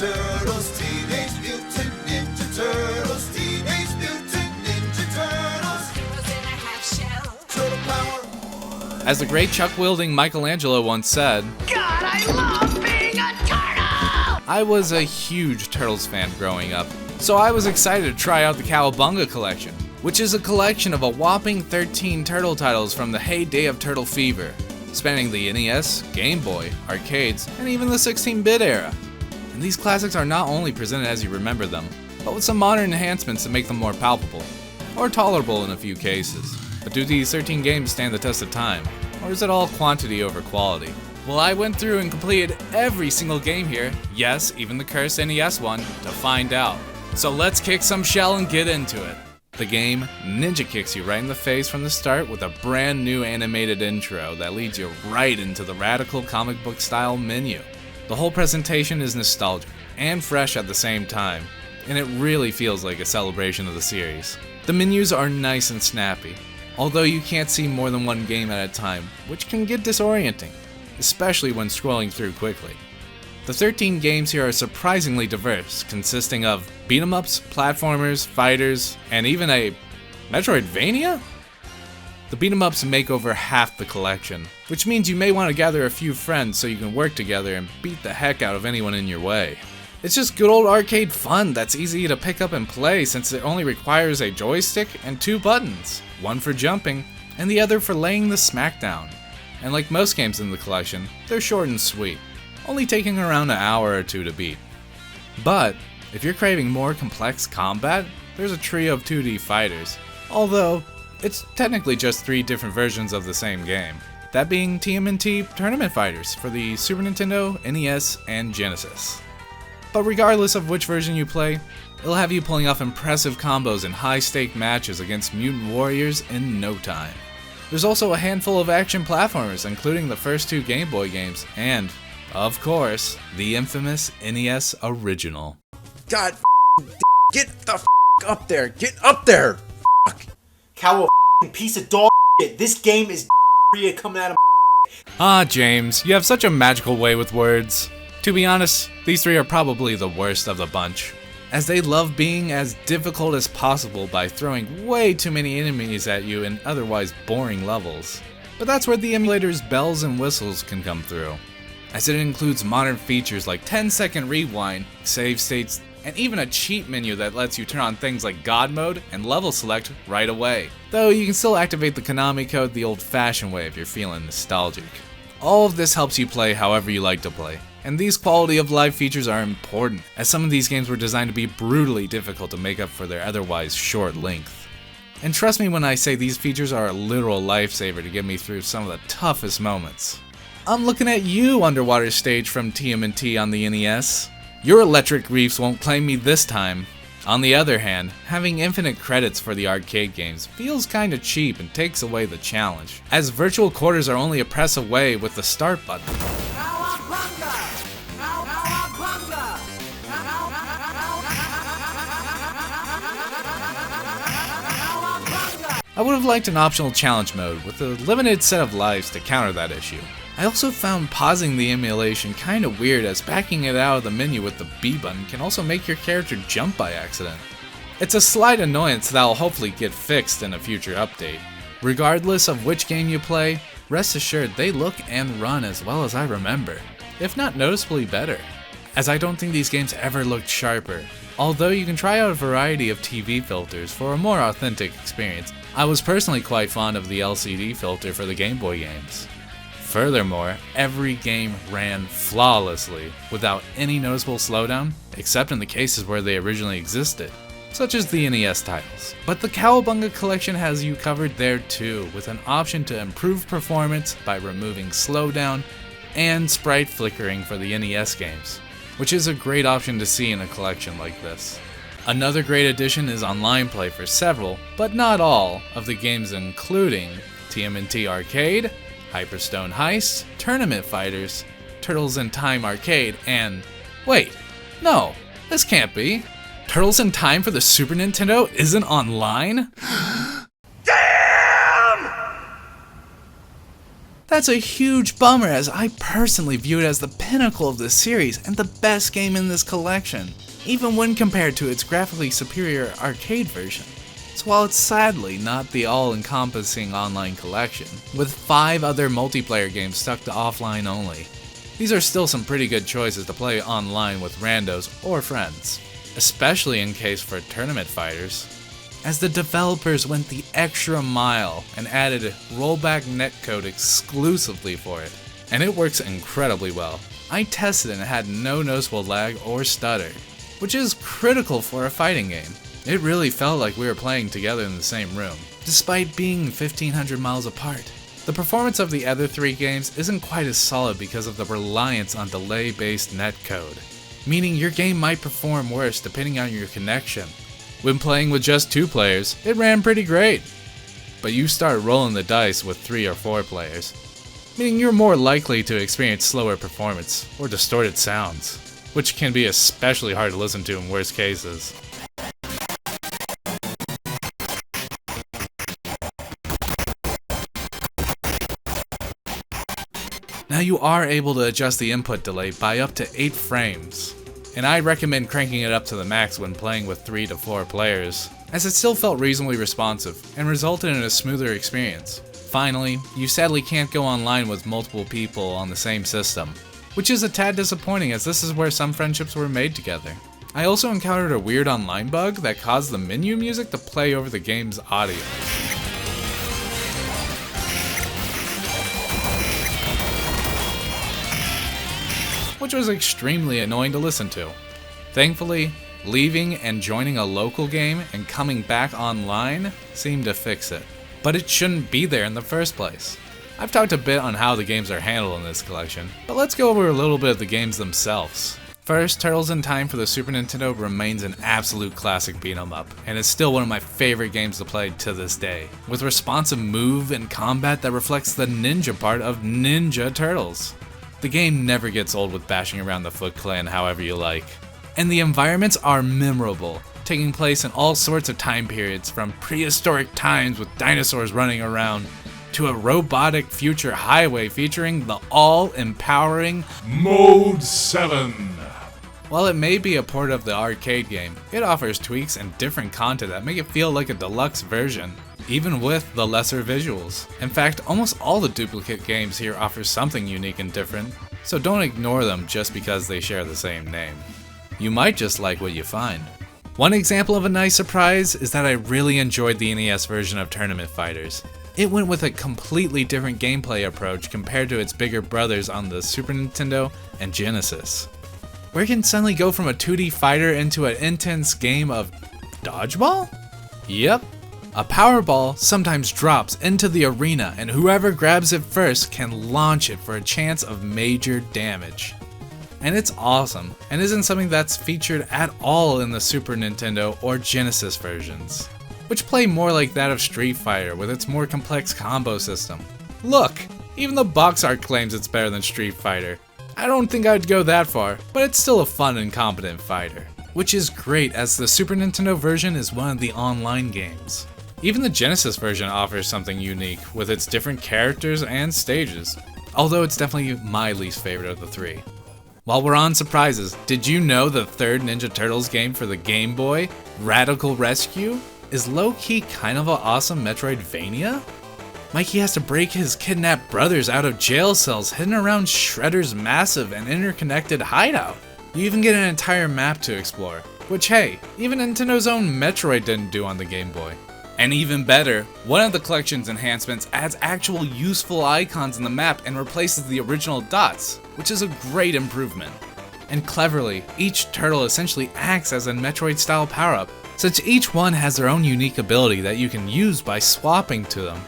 Turtles, Teenage Mutant Ninja Turtles, Teenage Mutant Ninja Turtles. Heroes in a half shell. Turtle power. As the great Chuck-wielding Michelangelo once said, God, I love being a turtle! I was a huge Turtles fan growing up, so I was excited to try out the Cowabunga Collection, which is a collection of a whopping 13 Turtle titles from the heyday of Turtle Fever, spanning the NES, Game Boy, arcades, and even the 16-bit era. And these classics are not only presented as you remember them, but with some modern enhancements to make them more palpable, or tolerable in a few cases. But do these 13 games stand the test of time, or is it all quantity over quality? Well, I went through and completed every single game here, yes, even the cursed NES one, to find out. So let's kick some shell and get into it. The game ninja kicks you right in the face from the start with a brand new animated intro that leads you right into the radical comic book style menu. The whole presentation is nostalgic and fresh at the same time, and it really feels like a celebration of the series. The menus are nice and snappy, although you can't see more than one game at a time, which can get disorienting, especially when scrolling through quickly. The 13 games here are surprisingly diverse, consisting of beat-em-ups, platformers, fighters, and even a Metroidvania? The beat-em-ups make over half the collection, which means you may want to gather a few friends so you can work together and beat the heck out of anyone in your way. It's just good old arcade fun that's easy to pick up and play since it only requires a joystick and 2 buttons, one for jumping and the other for laying the smackdown. And like most games in the collection, they're short and sweet, only taking around an hour or 2 to beat. But if you're craving more complex combat, there's a trio of 2D fighters, although it's technically just 3 different versions of the same game, that being TMNT Tournament Fighters for the Super Nintendo, NES, and Genesis. But regardless of which version you play, it'll have you pulling off impressive combos in high-stake matches against mutant warriors in no time. There's also a handful of action platformers, including the first 2 Game Boy games, and, of course, the infamous NES original. God, get the up there! Get up there! Cow piece of dog shit. This game is coming out of Ah, James, you have such a magical way with words. To be honest, these 3 are probably the worst of the bunch, as they love being as difficult as possible by throwing way too many enemies at you in otherwise boring levels. But that's where the emulator's bells and whistles can come through, as it includes modern features like 10-second rewind, save states, and even a cheat menu that lets you turn on things like God Mode and level select right away. Though you can still activate the Konami code the old-fashioned way if you're feeling nostalgic. All of this helps you play however you like to play, and these quality of life features are important, as some of these games were designed to be brutally difficult to make up for their otherwise short length. And trust me when I say these features are a literal lifesaver to get me through some of the toughest moments. I'm looking at you, Underwater Stage from TMNT on the NES. Your electric reefs won't claim me this time. On the other hand, having infinite credits for the arcade games feels kinda cheap and takes away the challenge, as virtual quarters are only a press away with the start button. I would have liked an optional challenge mode with a limited set of lives to counter that issue. I also found pausing the emulation kinda weird, as backing it out of the menu with the B button can also make your character jump by accident. It's a slight annoyance that'll hopefully get fixed in a future update. Regardless of which game you play, rest assured they look and run as well as I remember, if not noticeably better, as I don't think these games ever looked sharper. Although you can try out a variety of TV filters for a more authentic experience, I was personally quite fond of the LCD filter for the Game Boy games. Furthermore, every game ran flawlessly, without any noticeable slowdown, except in the cases where they originally existed, such as the NES titles. But the Cowabunga Collection has you covered there too, with an option to improve performance by removing slowdown and sprite flickering for the NES games, which is a great option to see in a collection like this. Another great addition is online play for several, but not all, of the games, including TMNT Arcade, Hyperstone Heist, Tournament Fighters, Turtles in Time Arcade, and... wait, no, this can't be. Turtles in Time for the Super Nintendo isn't online? Damn! That's a huge bummer, as I personally view it as the pinnacle of the series and the best game in this collection, even when compared to its graphically superior arcade version. So while it's sadly not the all-encompassing online collection, with 5 other multiplayer games stuck to offline only, these are still some pretty good choices to play online with randos or friends, especially in case for tournament fighters, as the developers went the extra mile and added rollback netcode exclusively for it, and it works incredibly well. I tested and it had no noticeable lag or stutter, which is critical for a fighting game. It really felt like we were playing together in the same room, despite being 1,500 miles apart. The performance of the other 3 games isn't quite as solid because of the reliance on delay-based netcode, meaning your game might perform worse depending on your connection. When playing with just 2 players, it ran pretty great, but you start rolling the dice with 3 or 4 players, meaning you're more likely to experience slower performance or distorted sounds, which can be especially hard to listen to in worst cases. Now you are able to adjust the input delay by up to 8 frames, and I recommend cranking it up to the max when playing with 3 to 4 players, as it still felt reasonably responsive and resulted in a smoother experience. Finally, you sadly can't go online with multiple people on the same system, which is a tad disappointing as this is where some friendships were made together. I also encountered a weird online bug that caused the menu music to play over the game's audio, which was extremely annoying to listen to. Thankfully, leaving and joining a local game and coming back online seemed to fix it, but it shouldn't be there in the first place. I've talked a bit on how the games are handled in this collection, but let's go over a little bit of the games themselves. First, Turtles in Time for the Super Nintendo remains an absolute classic beat-em-up, and is still one of my favorite games to play to this day, with responsive move and combat that reflects the ninja part of Ninja Turtles. The game never gets old with bashing around the Foot Clan however you like. And the environments are memorable, taking place in all sorts of time periods, from prehistoric times with dinosaurs running around, to a robotic future highway featuring the all-empowering Mode 7. While it may be a port of the arcade game, it offers tweaks and different content that make it feel like a deluxe version, even with the lesser visuals. In fact, almost all the duplicate games here offer something unique and different, so don't ignore them just because they share the same name. You might just like what you find. One example of a nice surprise is that I really enjoyed the NES version of Tournament Fighters. It went with a completely different gameplay approach compared to its bigger brothers on the Super Nintendo and Genesis, where you can suddenly go from a 2D fighter into an intense game of dodgeball? Yep. A power ball sometimes drops into the arena, and whoever grabs it first can launch it for a chance of major damage. And it's awesome, and isn't something that's featured at all in the Super Nintendo or Genesis versions, which play more like that of Street Fighter with its more complex combo system. Look, even the box art claims it's better than Street Fighter. I don't think I'd go that far, but it's still a fun and competent fighter, which is great as the Super Nintendo version is one of the online games. Even the Genesis version offers something unique with its different characters and stages, although it's definitely my least favorite of the 3. While we're on surprises, did you know the third Ninja Turtles game for the Game Boy, Radical Rescue, is low-key kind of an awesome Metroidvania? Mikey has to break his kidnapped brothers out of jail cells hidden around Shredder's massive and interconnected hideout. You even get an entire map to explore, which hey, even Nintendo's own Metroid didn't do on the Game Boy. And even better, one of the collection's enhancements adds actual useful icons in the map and replaces the original dots, which is a great improvement. And cleverly, each turtle essentially acts as a Metroid-style power-up, since each one has their own unique ability that you can use by swapping to them.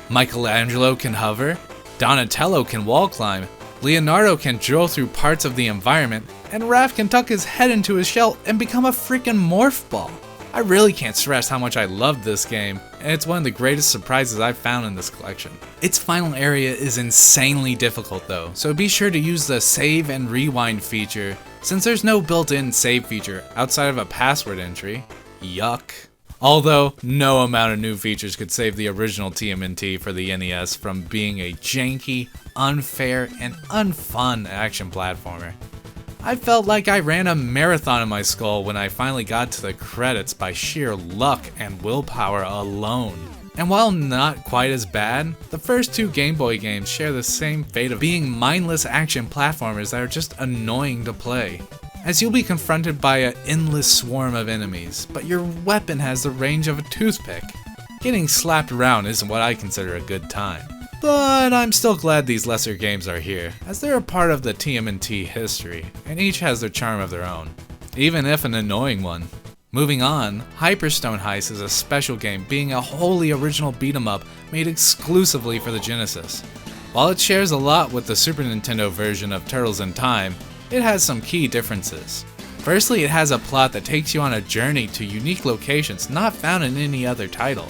Michelangelo can hover, Donatello can wall climb, Leonardo can drill through parts of the environment, and Raph can tuck his head into his shell and become a freaking morph ball. I really can't stress how much I loved this game, and it's one of the greatest surprises I've found in this collection. Its final area is insanely difficult though, so be sure to use the save and rewind feature, since there's no built-in save feature outside of a password entry. Yuck. Although, no amount of new features could save the original TMNT for the NES from being a janky, unfair, and unfun action platformer. I felt like I ran a marathon in my skull when I finally got to the credits by sheer luck and willpower alone. And while not quite as bad, the first two Game Boy games share the same fate of being mindless action platformers that are just annoying to play, as you'll be confronted by an endless swarm of enemies, but your weapon has the range of a toothpick. Getting slapped around isn't what I consider a good time. But I'm still glad these lesser games are here, as they're a part of the TMNT history, and each has their charm of their own, even if an annoying one. Moving on, Hyperstone Heist is a special game, being a wholly original beat-em-up made exclusively for the Genesis. While it shares a lot with the Super Nintendo version of Turtles in Time, it has some key differences. Firstly, it has a plot that takes you on a journey to unique locations not found in any other title.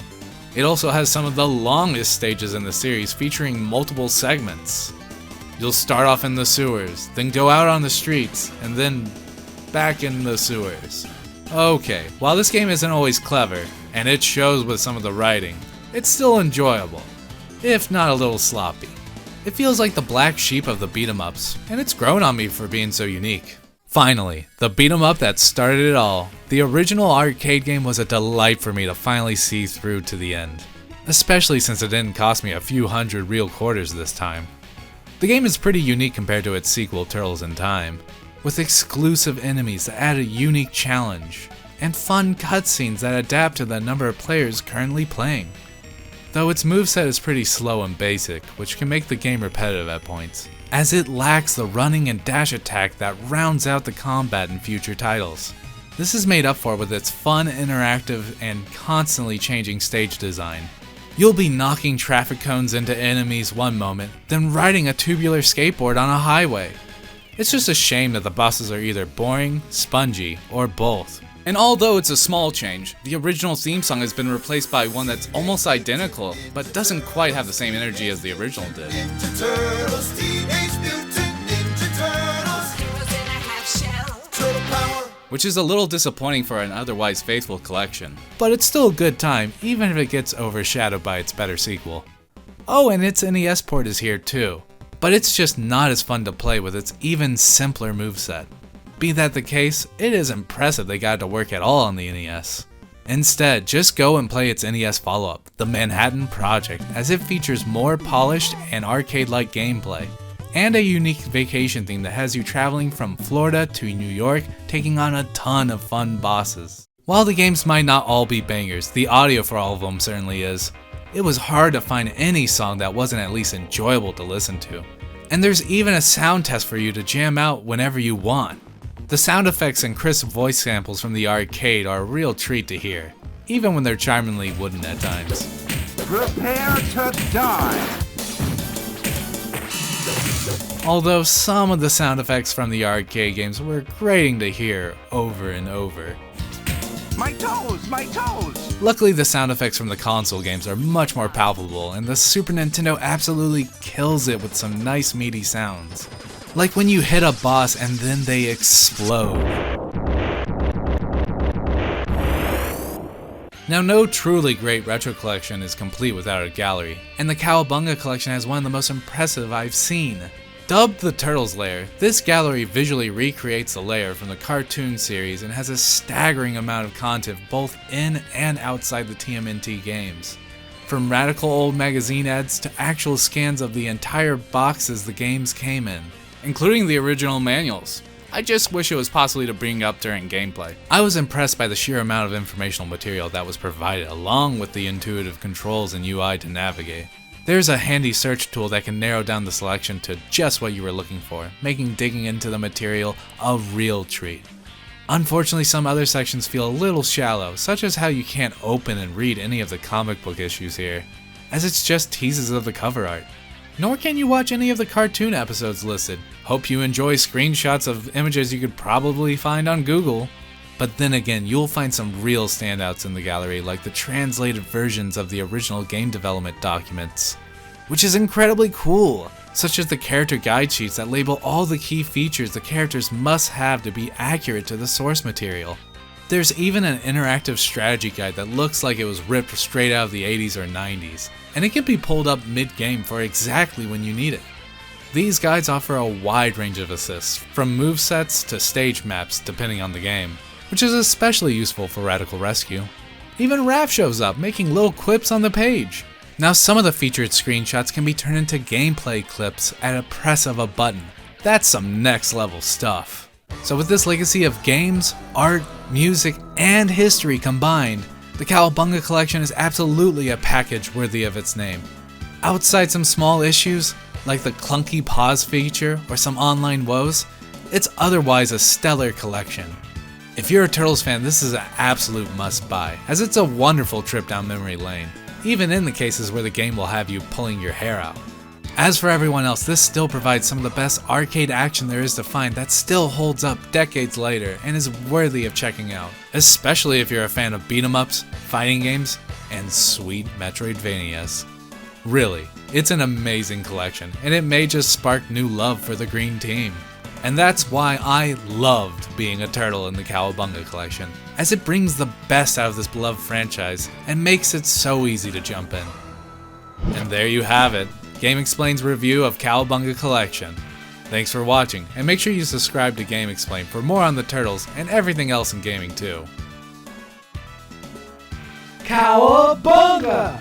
It also has some of the longest stages in the series, featuring multiple segments. You'll start off in the sewers, then go out on the streets, and then back in the sewers. Okay, while this game isn't always clever, and it shows with some of the writing, it's still enjoyable, if not a little sloppy. It feels like the black sheep of the beat-em-ups, and it's grown on me for being so unique. Finally, the beat-em-up that started it all. The original arcade game was a delight for me to finally see through to the end, especially since it didn't cost me a few hundred real quarters this time. The game is pretty unique compared to its sequel Turtles in Time, with exclusive enemies that add a unique challenge, and fun cutscenes that adapt to the number of players currently playing. Though its moveset is pretty slow and basic, which can make the game repetitive at points, as it lacks the running and dash attack that rounds out the combat in future titles. This is made up for with its fun, interactive, and constantly changing stage design. You'll be knocking traffic cones into enemies one moment, then riding a tubular skateboard on a highway. It's just a shame that the bosses are either boring, spongy, or both. And although it's a small change, the original theme song has been replaced by one that's almost identical, but doesn't quite have the same energy as the original did. Ninja Turtles, Teenage Mutant Ninja Turtles, Heroes in a half shell. Turtle Power. Which is a little disappointing for an otherwise faithful collection. But it's still a good time, even if it gets overshadowed by its better sequel. Oh, and its NES port is here too. But it's just not as fun to play with its even simpler moveset. Be that the case, it is impressive they got it to work at all on the NES. Instead, just go and play its NES follow-up, the Manhattan Project, as it features more polished and arcade-like gameplay, and a unique vacation theme that has you traveling from Florida to New York, taking on a ton of fun bosses. While the games might not all be bangers, the audio for all of them certainly is. It was hard to find any song that wasn't at least enjoyable to listen to. And there's even a sound test for you to jam out whenever you want. The sound effects and crisp voice samples from the arcade are a real treat to hear, even when they're charmingly wooden at times. Prepare to die! Although some of the sound effects from the arcade games were grating to hear over and over. My toes! My toes! Luckily, the sound effects from the console games are much more palpable, and the Super Nintendo absolutely kills it with some nice meaty sounds. Like when you hit a boss and then they explode. Now, no truly great retro collection is complete without a gallery, and the Cowabunga Collection has one of the most impressive I've seen. Dubbed the Turtles Lair, this gallery visually recreates the lair from the cartoon series and has a staggering amount of content both in and outside the TMNT games. From radical old magazine ads to actual scans of the entire boxes the games came in, including the original manuals. I just wish it was possible to bring up during gameplay. I was impressed by the sheer amount of informational material that was provided, along with the intuitive controls and UI to navigate. There's a handy search tool that can narrow down the selection to just what you were looking for, making digging into the material a real treat. Unfortunately, some other sections feel a little shallow, such as how you can't open and read any of the comic book issues here, as it's just teases of the cover art. Nor can you watch any of the cartoon episodes listed. Hope you enjoy screenshots of images you could probably find on Google. But then again, you'll find some real standouts in the gallery, like the translated versions of the original game development documents, which is incredibly cool, such as the character guide sheets that label all the key features the characters must have to be accurate to the source material. There's even an interactive strategy guide that looks like it was ripped straight out of the 80s or 90s, and it can be pulled up mid-game for exactly when you need it. These guides offer a wide range of assists, from movesets to stage maps depending on the game, which is especially useful for Radical Rescue. Even Raph shows up, making little quips on the page. Now some of the featured screenshots can be turned into gameplay clips at a press of a button. That's some next level stuff. So with this legacy of games, art, music, and history combined, the Cowabunga Collection is absolutely a package worthy of its name. Outside some small issues, like the clunky pause feature or some online woes, it's otherwise a stellar collection. If you're a Turtles fan, this is an absolute must-buy, as it's a wonderful trip down memory lane, even in the cases where the game will have you pulling your hair out. As for everyone else, this still provides some of the best arcade action there is to find that still holds up decades later and is worthy of checking out, especially if you're a fan of beat-em-ups, fighting games, and sweet Metroidvanias. Really, it's an amazing collection, and it may just spark new love for the green team. And that's why I loved being a turtle in the Cowabunga Collection, as it brings the best out of this beloved franchise and makes it so easy to jump in. And there you have it, GameXplain's review of Cowabunga Collection. Thanks for watching, and make sure you subscribe to GameXplain for more on the Turtles and everything else in gaming too. Cowabunga!